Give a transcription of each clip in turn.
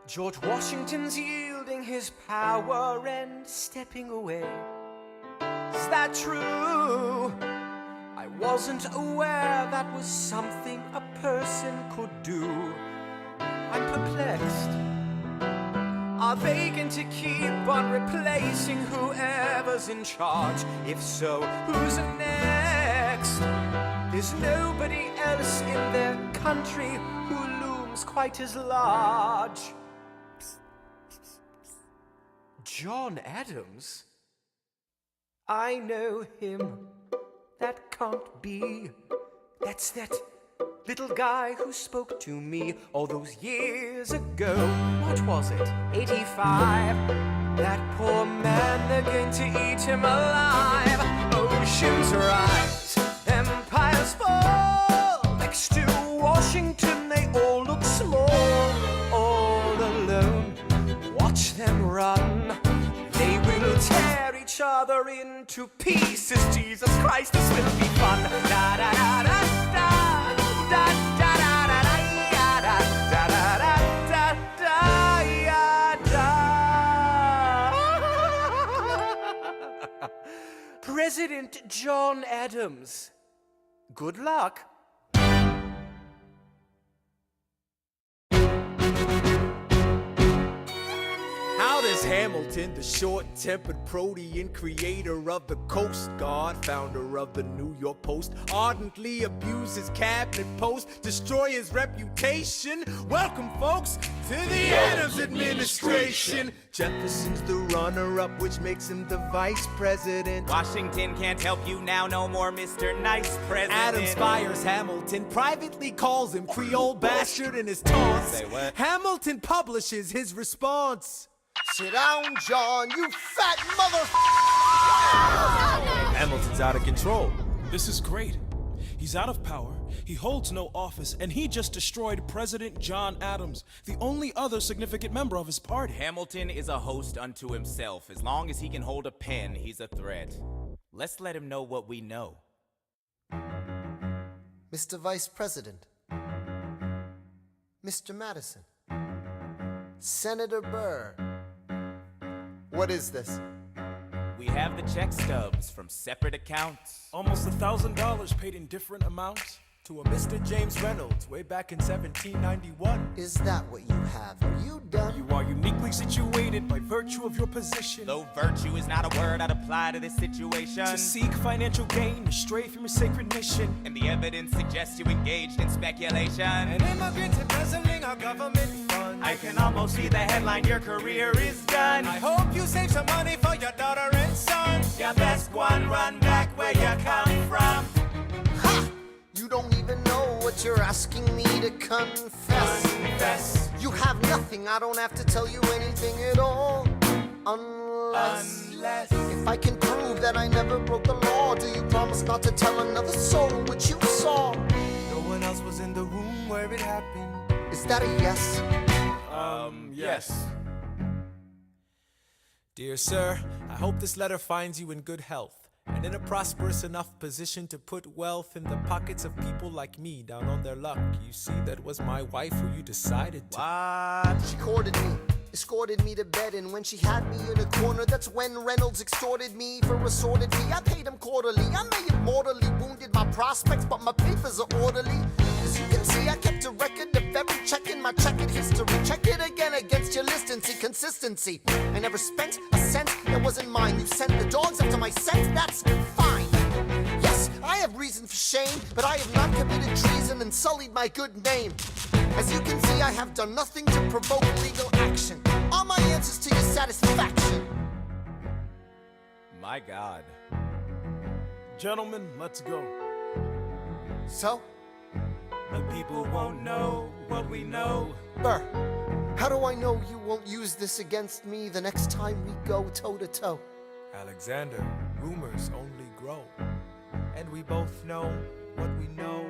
George Washington's yielding his power and stepping away. Is that true? I wasn't aware that was something a person could do. I'm perplexed. Are they going to keep on replacing whoever's in charge? If so, who's next? There's nobody else in their country who looms quite as large. John Adams? I know him. That can't be. That's that little guy who spoke to me all those years ago. What was it? 85. That poor man, they're going to eat him alive. Oceans rise, empires fall. Next to Washington, they all look small. All alone, watch them run. They will tear each other into pieces. Jesus Christ, this will be fun. Da da da da da da da da da da da da da da. President John Adams. Good luck. How does Hamilton, the short-tempered protean creator of the Coast Guard, founder of the New York Post, ardently abuse his cabinet post, destroy his reputation? Welcome, folks, to the Adams administration. Jefferson's the runner-up, which makes him the vice president. Washington can't help you now, no more Mr. Nice President. Adams fires Hamilton, privately calls him Creole bastard in his taunts. Say what? Hamilton publishes his response. Sit down, John, you fat mother. Hamilton's out of control. This is great. He's out of power, he holds no office, and he just destroyed President John Adams, the only other significant member of his party. Hamilton is a host unto himself. As long as he can hold a pen, he's a threat. Let's let him know what we know. Mr. Vice President, Mr. Madison, Senator Burr. What is this? We have the check stubs from separate accounts. Almost $1,000 paid in different amounts To a Mr. James Reynolds way back in 1791. Is that what you have? Are you done? You are uniquely situated by virtue of your position Though virtue is not a word I'd apply to this situation. to seek financial gain, to stray from your sacred mission. And the evidence suggests you engaged in speculation. An immigrant embezzling our government funds. I can almost see the headline, your career is done. I hope you save some money for your daughter and son. Your best one, run back where you come from. Ha! You don't even know what you're asking me to confess. Confess. You have nothing, I don't have to tell you anything at all. Unless if I can prove that I never broke the law, do you promise not to tell another soul what you saw? No one else was in the room where it happened. Is that a yes? Yes. Dear sir, I hope this letter finds you in good health and in a prosperous enough position to put wealth in the pockets of people like me down on their luck. You see, that was my wife who you decided to. What? She courted me, escorted me to bed, and when she had me in a corner, that's when Reynolds extorted me for a sordid fee. I paid him quarterly. I may have mortally wounded my prospects, but my papers are orderly. As you can see, I kept a record of every check in my checkered history. Check it again against your list and see consistency. I never spent a cent that wasn't mine. You sent the dogs after my scent, that's fine. Yes, I have reason for shame, but I have not committed treason and sullied my good name. As you can see, I have done nothing to provoke legal action. Are my answers to your satisfaction? My God. Gentlemen, let's go. So, The people won't know what we know. Burr, how do I know you won't use this against me the next time we go toe-to-toe? Alexander, rumors only grow. And we both know what we know.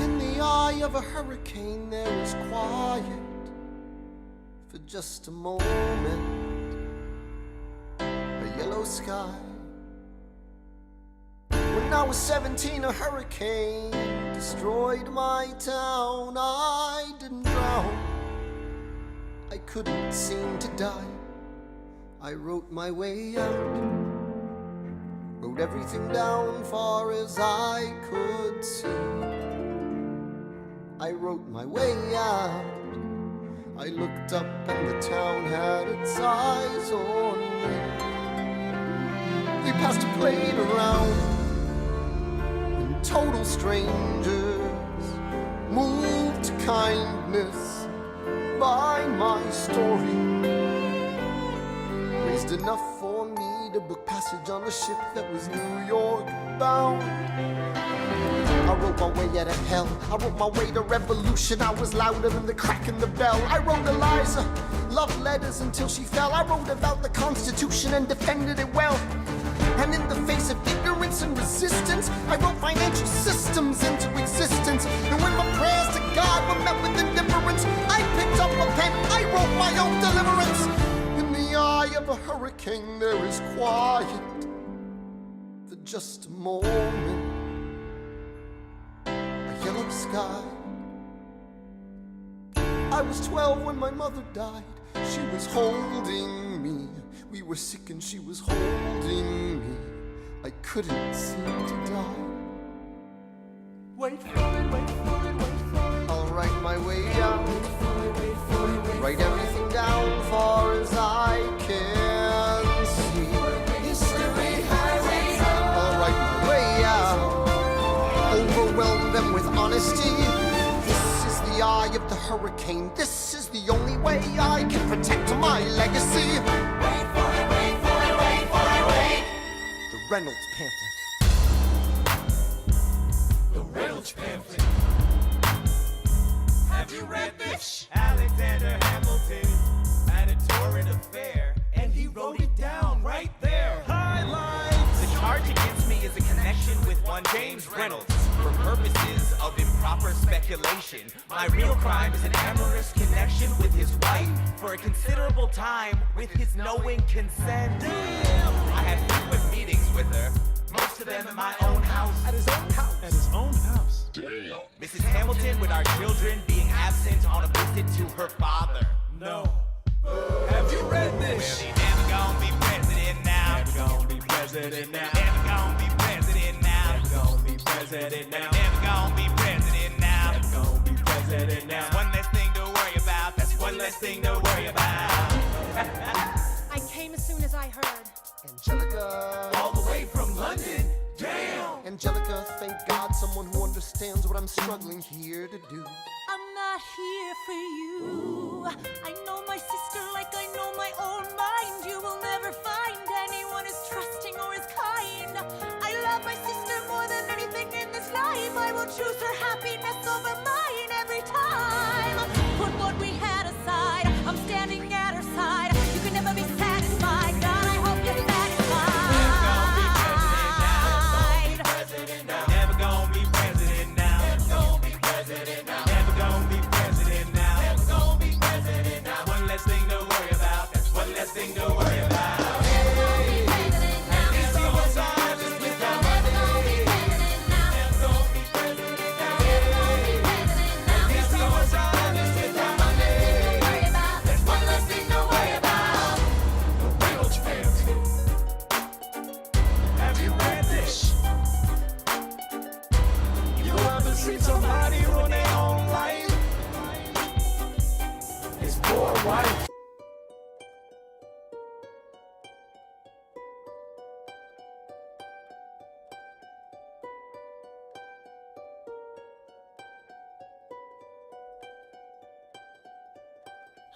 In the eye eye of a hurricane there is quiet for just a moment, a yellow sky. When I was 17, a hurricane destroyed my town. I didn't drown, I couldn't seem to die. I wrote my way out, wrote everything down far as I could see. I wrote my way out. I looked up and the town had its eyes on me. They passed a plate around, and total strangers moved to kindness by my story. Raised enough for me to book passage on a ship that was New York bound. I wrote my way out of hell, I wrote my way to revolution. I was louder than the crack in the bell. I wrote Eliza love letters until she fell. I wrote about the Constitution and defended it well. And in the face of ignorance and resistance, I wrote financial systems into existence. And when my prayers to God were met with indifference, I picked up a pen, I wrote my own deliverance. In the eye of a hurricane there is quiet for just a moment, a yellow sky. I was 12 when my mother died. She was holding me. We were sick and she was holding me. I couldn't seem to die. Wait for it, wait for it, wait for it. I'll write my way out, write everything down far as I can see. History highway. I'll write my way out, overwhelm them with honesty. This is the eye of the hurricane. This is the only way I can protect my legacy. Wait for it, wait for it, wait for it, wait. The Reynolds pamphlet. The Reynolds pamphlet. Have you read this? Alexander Hamilton had a torrent affair, and he wrote it down right there. Highlights! The charge against me is a connection with one James Reynolds for purposes of improper speculation. My real crime is an amorous connection with his wife for a considerable time with his knowing consent. Damn! I had frequent meetings with her, most of them at my own house. At his own house. At his own house. Damn. Mrs. Hamilton, with our children being absent on a visit to her father. No. Have you read Well, this? he never gonna be president now. Never gonna be president now. Never gonna be president now. Never gonna be president now. Never gonna be president now. Never gonna be president now. That's one less thing to worry about. That's one less thing to worry about. I came as soon as I heard. Angelica. All the way from London. Damn. Angelica, thank God, someone who understands what I'm struggling here to do. I'm not here for you. I know my sister like I know my own mind. You will never find anyone as trusting or as kind. I love my sister more than anything in this life. I will choose her happiness over mine every time. Put what we had aside. I'm standing at her side. You can never be satisfied. God, I hope you're satisfied. Never gonna be president now. Never gonna be president now. Never gonna be president now. Never gonna be president now. One less thing to worry about. That's one less thing to worry about. Seen somebody ruin their own life. His poor wife.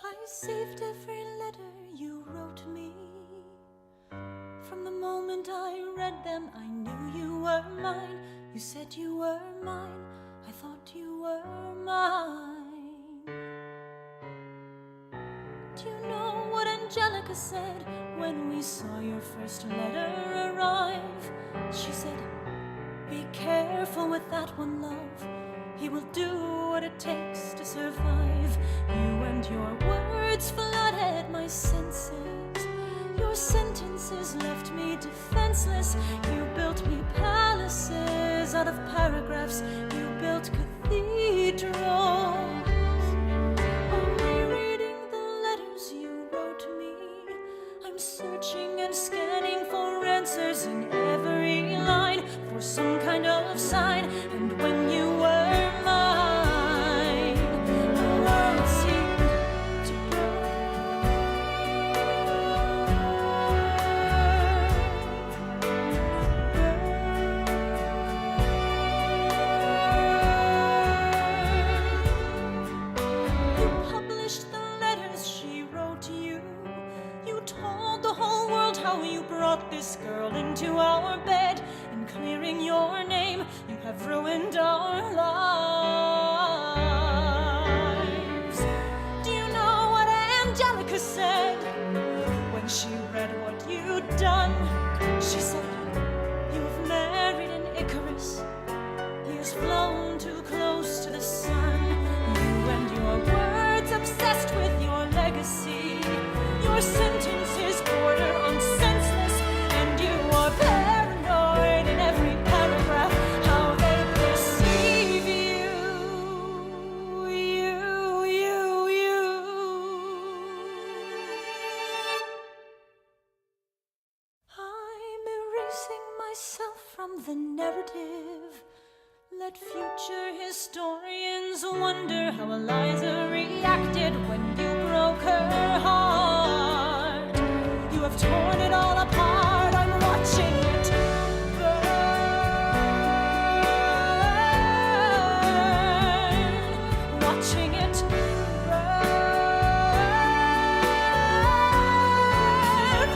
I saved every letter you wrote me. From the moment I read them, I knew you were mine. You said you were mine. I thought you were mine. Do you know what Angelica said when we saw your first letter arrive? She said, be careful with that one, love. He will do what it takes to survive. You and your words flooded my senses. Your sentences left me defenseless. You built me palaces out of paragraphs. You built cathedrals. Only reading the letters you wrote me, I'm searching and scanning for answers in every line, for some kind of sign. And when you were mine, the world seemed to burn. You published the letters she wrote to you. You told the whole world how you brought this girl into our bed. In clearing your name, you have ruined our lives. Do you know what Angelica said when she read what you'd done? She said, you've married an Icarus. He has flown too close to the sun. You and your words obsessed with your legacy. Your sentences border on senseless, and you are paranoid in every paragraph. How they perceive you. I'm erasing myself from the narrative. Let future historians wonder how Eliza reacted when you broke her heart. You have torn it all apart. I'm watching it burn. Watching it burn.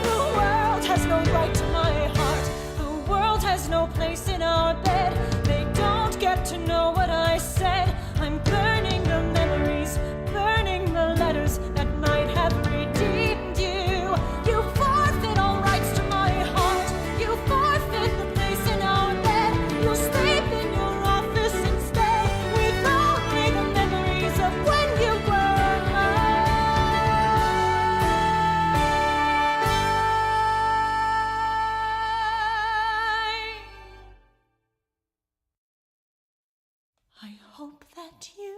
The world has no right to my heart. The world has no place in our bed. They don't get to know what I said. I'm burning the memories, burning the letters that might have redeemed you. You forfeit all rights to my heart. You forfeit the place in our bed. You'll sleep in your office instead, with only the memories of when you were mine. I hope that you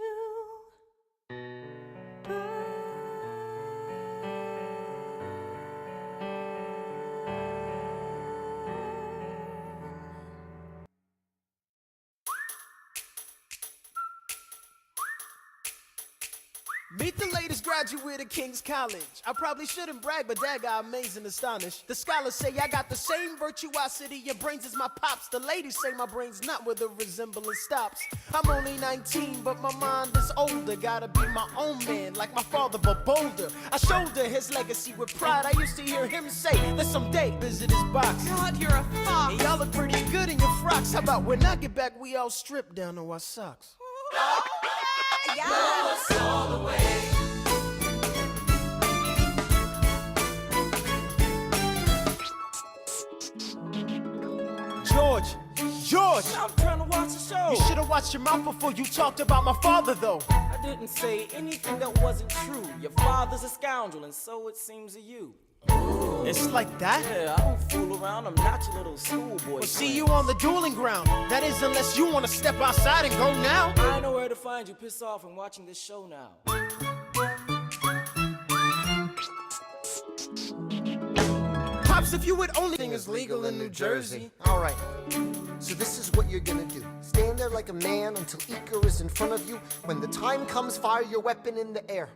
Meet the latest graduate of King's College. I probably shouldn't brag, but that guy amazing, astonished. The scholars say I got the same virtuosity and brains as my pops. The ladies say my brain's not where the resemblance stops. I'm only 19, but my mind is older. Gotta be my own man, like my father, but bolder. I shoulder his legacy with pride. I used to hear him say that someday visit his box. God, you're a fox. Hey, y'all look pretty good in your frocks. How about when I get back, we all strip down to our socks? George! I'm trying to watch the show. You should have watched your mouth before you talked about my father, though. I didn't say anything that wasn't true. Your father's a scoundrel, and so it seems to you. It's like that? Yeah, I don't fool around. I'm not your little schoolboy. We'll see you on the dueling ground. That is, unless you want to step outside and go now. I know where to find you. Piss off from watching this show now. Pops, if you would only thing is legal in New Jersey. All right. So this is what you're gonna do. Stand there like a man until Iker is in front of you. When the time comes, fire your weapon in the air.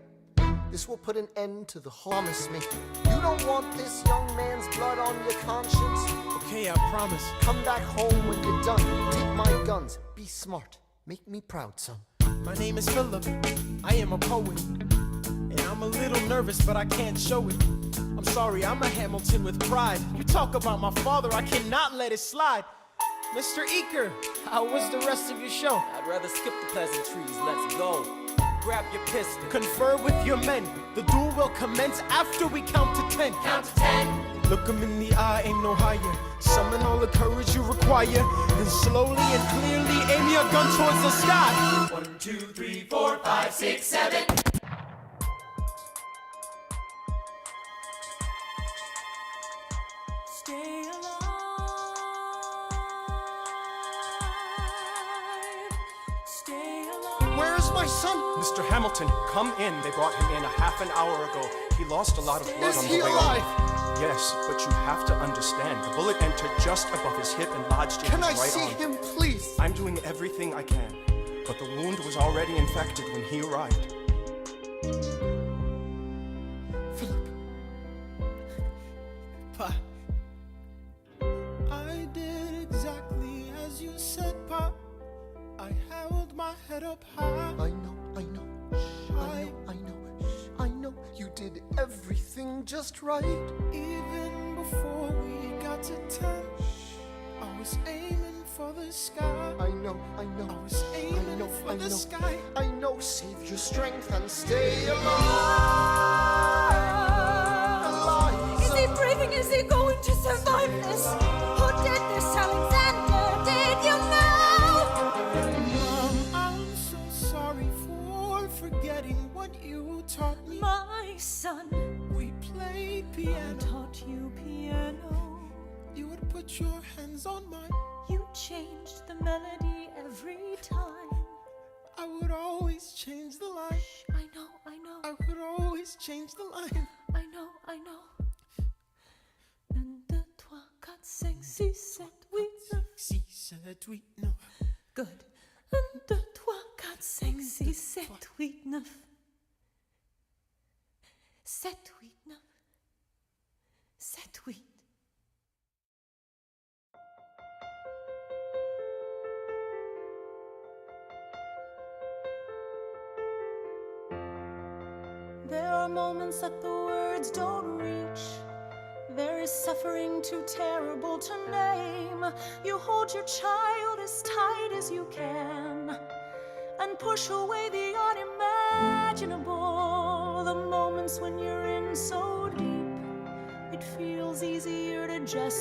This will put an end to the whole. Promise me. You don't want this young man's blood on your conscience. Okay, I promise. Come back home when you're done. Take my guns. Be smart. Make me proud, son. My name is Philip. I am a poet. And I'm a little nervous, but I can't show it. I'm sorry, I'm a Hamilton with pride. You talk about my father, I cannot let it slide. Mr. Eaker, how was the rest of your show? I'd rather skip the pleasantries. Let's go. Grab your pistol. Confer with your men. The duel will commence after we count to 10. Count to 10. Look him in the eye, ain't no higher. Summon all the courage you require. Then slowly and clearly aim your gun towards the sky. 1, 2, 3, 4, 5, 6, 7. Stay alive. Stay alive. Where's my son? Mr. Hamilton, come in. They brought him in a half an hour ago. He lost a lot of blood Is on he the way alive? over. Yes, but you have to understand. The bullet entered just above his hip and lodged in Can I his right see arm. him, please? I'm doing everything I can, but the wound was already infected when he arrived. Pa, I did exactly as you said, Pa. I held my head up high. I know. I know you did everything just right. Even before we got to 10, I was aiming for the sky. I know. I was aiming for the sky. I know. Save your strength and stay alive. Is he breathing? Is he going to survive this? Who did this, Alexander? Did you know? Mom, I'm so sorry for forgetting what you taught me. My son, We played I piano. taught you piano. You would put your hands on mine. You changed the melody every time. I would always change the line. I know. I would always change the line. I know. 1, 2, 3, 4, 5, 6, 7, 8, 9. Si, sept, huit, neuf. Good. 1, 2, 3, 4, 5, 6, 7, 8, 9. 7, 8, 9. 7, 8. There are moments that the words don't reach. There is suffering too terrible to name. You hold your child as tight as you can and push away the unimaginable. The moments when you're in so deep, it feels easier to just